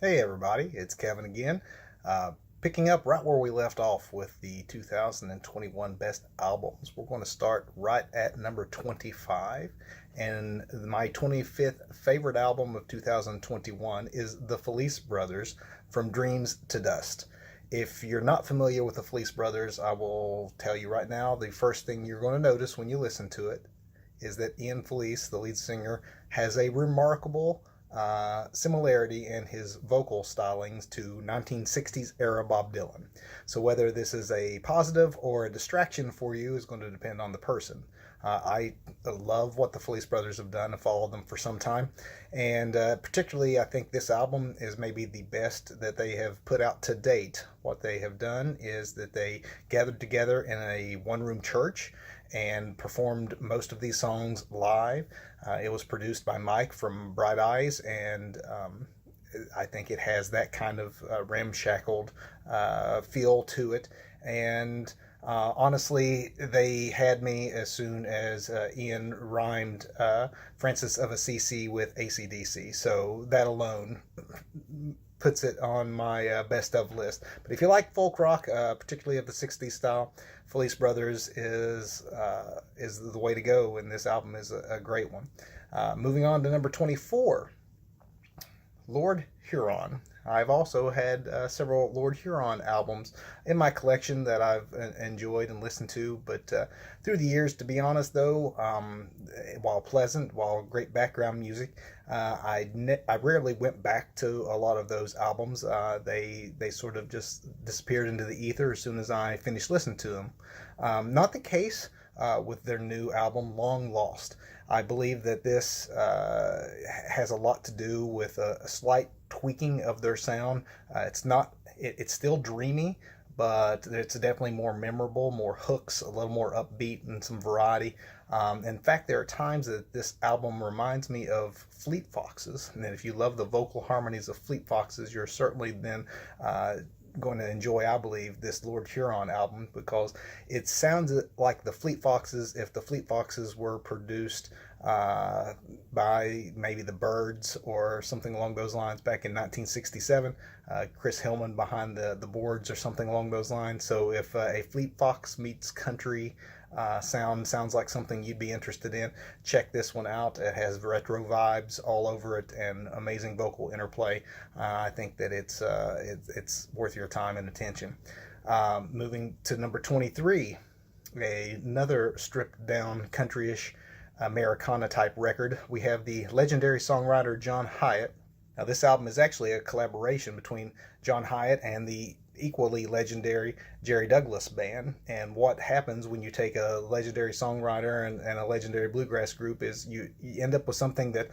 Hey everybody, it's Kevin again. Picking up right where we left off with the 2021 best albums. We're going to start right at number 25. And my 25th favorite album of 2021 is the Felice Brothers, From Dreams to Dust. If you're not familiar with the Felice Brothers, I will tell you right now the first thing you're going to notice when you listen to it is that Ian Felice, the lead singer, has a remarkable similarity in his vocal stylings to 1960s era Bob Dylan. So whether this is a positive or a distraction for you is going to depend on the person. I love what the Felice Brothers have done. I've followed them for some time, and particularly I think this album is maybe the best that they have put out to date. What they have done is that they gathered together in a one-room church and performed most of these songs live. It was produced by Mike from Bright Eyes, and I think it has that kind of ramshackled feel to it. And honestly, they had me as soon as Ian rhymed Francis of Assisi with ACDC. So that alone puts it on my best of list. But if you like folk rock, particularly of the '60s style, Felice Brothers is the way to go, and this album is a great one. Moving on to number 24, Lord Huron. I've also had several Lord Huron albums in my collection that I've enjoyed and listened to, but through the years, to be honest though, while pleasant, while great background music, I rarely went back to a lot of those albums. They sort of just disappeared into the ether as soon as I finished listening to them. Not the case with their new album, Long Lost. I believe that this has a lot to do with a slight tweaking of their sound. It's not. It's still dreamy, but it's definitely more memorable, more hooks, a little more upbeat, and some variety. In fact, there are times that this album reminds me of Fleet Foxes, and if you love the vocal harmonies of Fleet Foxes, you're certainly then going to enjoy, I believe, this Lord Huron album because it sounds like the Fleet Foxes if the Fleet Foxes were produced by maybe the Byrds or something along those lines back in 1967. Chris Hillman behind the boards or something along those lines. So if a Fleet Fox meets country sounds like something you'd be interested in, check this one out. It has retro vibes all over it and amazing vocal interplay. I think that it's worth your time and attention. Moving to number 23, another stripped down countryish Americana type record. We have the legendary songwriter John Hiatt. Now, this album is actually a collaboration between John Hiatt and the equally legendary Jerry Douglas band. And what happens when you take a legendary songwriter and a legendary bluegrass group is you end up with something that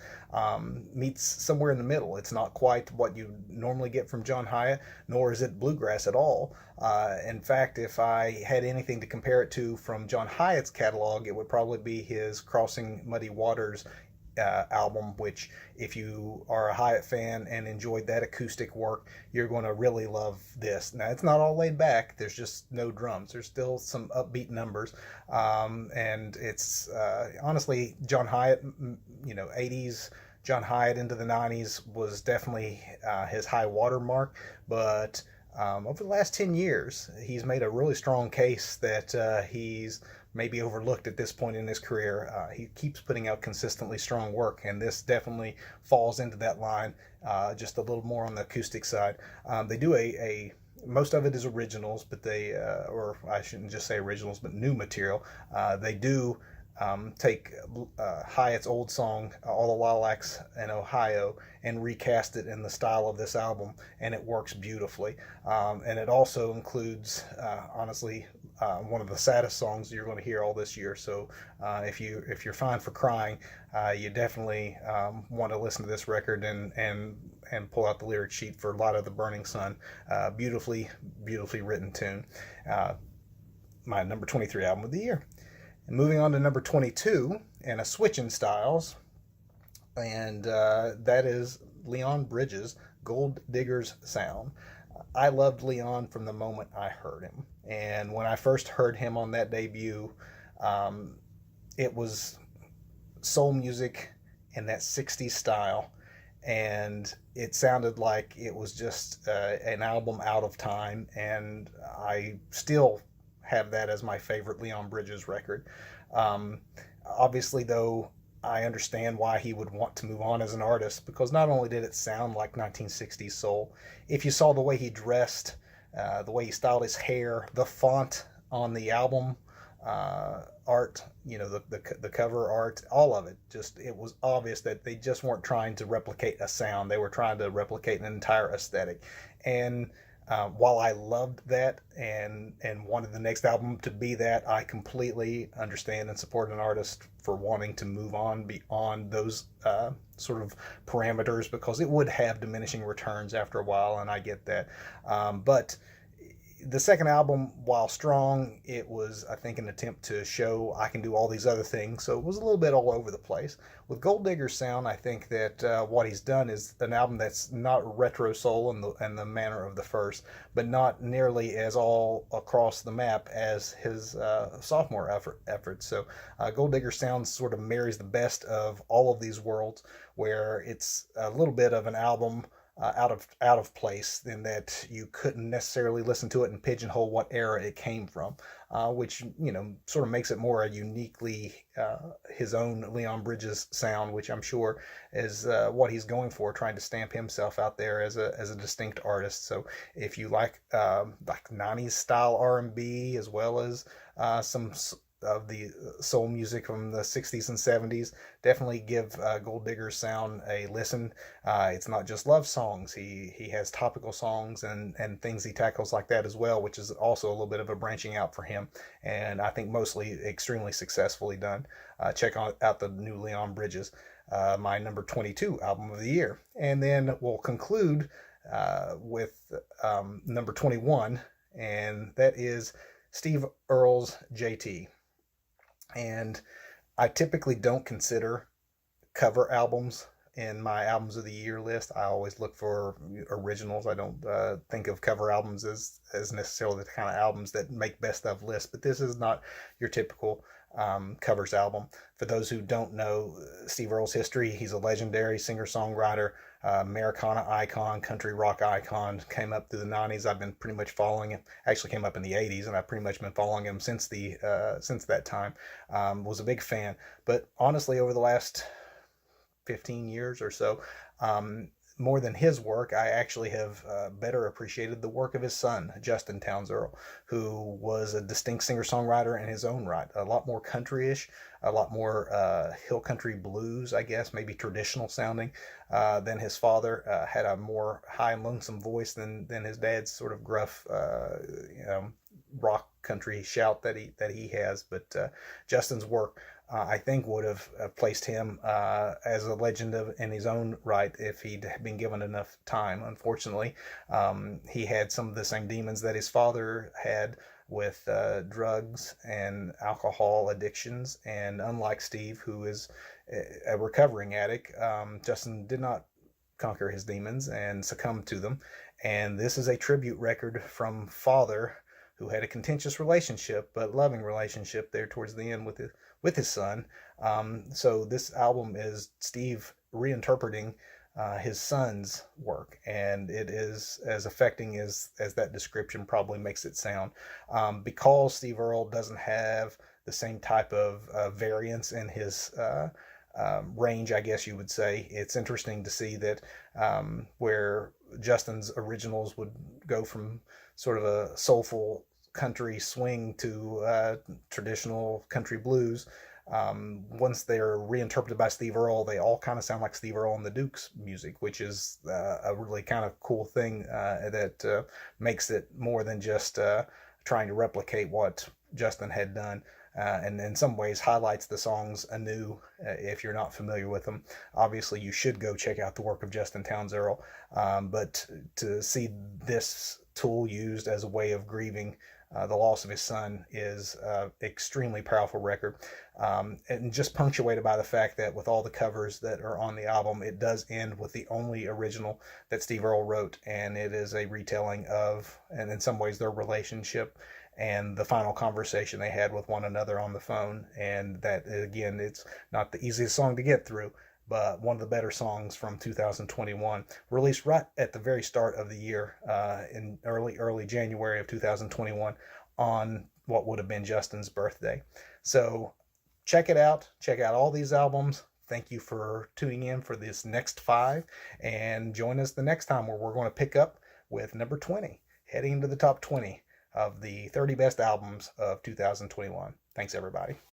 meets somewhere in the middle. It's not quite what you normally get from John Hiatt, nor is it bluegrass at all. In fact, if I had anything to compare it to from John Hiatt's catalog, it would probably be his Crossing Muddy Waters album, which if you are a Hiatt fan and enjoyed that acoustic work, you're going to really love this. Now, it's not all laid back. There's just no drums. There's still some upbeat numbers. And it's honestly, John Hiatt, 80s John Hiatt into the 90s was definitely his high water mark. But over the last 10 years, he's made a really strong case that he's maybe overlooked at this point in his career. He keeps putting out consistently strong work, and this definitely falls into that line, just a little more on the acoustic side. They do most of it is originals, but or I shouldn't just say originals, but new material. They do take Hyatt's old song, All the Lilacs in Ohio, and recast it in the style of this album, and it works beautifully. And it also includes, honestly, one of the saddest songs you're going to hear all this year. So if you're fine for crying, you definitely want to listen to this record and pull out the lyric sheet for Light of the Burning Sun. Beautifully written tune. My number 23 album of the year. And moving on to number 22, and a switch in styles, and that is Leon Bridges' Gold Digger's Sound. I loved Leon from the moment I heard him. And when I first heard him on that debut, it was soul music in that '60s style. and it sounded like it was just an album out of time. And I still have that as my favorite Leon Bridges record. Um, Obviously, though, I understand why he would want to move on as an artist, because not only did it sound like 1960s soul, if you saw the way he dressed, the way he styled his hair, the font on the album art, the cover art, all of it, just it was obvious that they just weren't trying to replicate a sound. They were trying to replicate an entire aesthetic. And while I loved that and wanted the next album to be that, I completely understand and support an artist for wanting to move on beyond those sort of parameters, because it would have diminishing returns after a while, and I get that. But the second album, while strong, it was, I think, an attempt to show I can do all these other things. So it was a little bit all over the place. With Gold Digger's Sound, I think that what he's done is an album that's not retro soul in the manner of the first, but not nearly as all across the map as his sophomore efforts. So Gold Digger Sound sort of marries the best of all of these worlds, where it's a little bit of an album out of place, in that you couldn't necessarily listen to it and pigeonhole what era it came from, which sort of makes it more a uniquely his own Leon Bridges sound, which I'm sure is what he's going for, trying to stamp himself out there as a distinct artist. So if you like 90s style R&B, as well as some of the soul music from the 60s and 70s, definitely give Gold Digger's Sound a listen. It's not just love songs. He has topical songs and things he tackles like that as well, which is also a little bit of a branching out for him, and I think mostly extremely successfully done. Check out the new Leon Bridges, my number 22 album of the year. And then we'll conclude with number 21, and that is Steve Earle's JT. And I typically don't consider cover albums in my albums of the year list. I always look for originals. I don't think of cover albums as necessarily the kind of albums that make best of lists, but this is not your typical covers album. For those who don't know Steve Earle's history, he's a legendary singer-songwriter, Americana icon, country rock icon. Came up through the 90s. I've been pretty much following him. Actually came up in the 80s, and I've pretty much been following him since that time. Was a big fan. But honestly, over the last 15 years or so, more than his work, I actually have better appreciated the work of his son, Justin Townes Earle, who was a distinct singer-songwriter in his own right. A lot more country-ish, a lot more hill country blues, I guess, maybe traditional sounding than his father. Had a more high and lonesome voice than his dad's sort of gruff, rock country shout that he has. But Justin's work, I think, would have placed him as a legend in his own right if he'd been given enough time. Unfortunately, he had some of the same demons that his father had, with drugs and alcohol addictions. And unlike Steve, who is a recovering addict, Justin did not conquer his demons and succumb to them. And this is a tribute record from father, who had a contentious relationship, but loving relationship there towards the end with his son. So this album is Steve reinterpreting his son's work, and it is as affecting as that description probably makes it sound. Because Steve Earle doesn't have the same type of variance in his range, I guess you would say. It's interesting to see that where Justin's originals would go from sort of a soulful country swing to traditional country blues. Once they're reinterpreted by Steve Earle, they all kind of sound like Steve Earle and the Dukes music, which is a really kind of cool thing that makes it more than just trying to replicate what Justin had done. And in some ways highlights the songs anew if you're not familiar with them. Obviously, you should go check out the work of Justin Townes Earle, but to see this tool used as a way of grieving the loss of his son is extremely powerful record, and just punctuated by the fact that with all the covers that are on the album, it does end with the only original that Steve Earle wrote, and it is a retelling of, and in some ways, their relationship and the final conversation they had with one another on the phone. And that, again, it's not the easiest song to get through, but one of the better songs from 2021, released right at the very start of the year, in early January of 2021, on what would have been Justin's birthday. So check it out. Check out all these albums. Thank you for tuning in for this next 5, and join us the next time where we're going to pick up with number 20, heading into the top 20 of the 30 best albums of 2021. Thanks, everybody.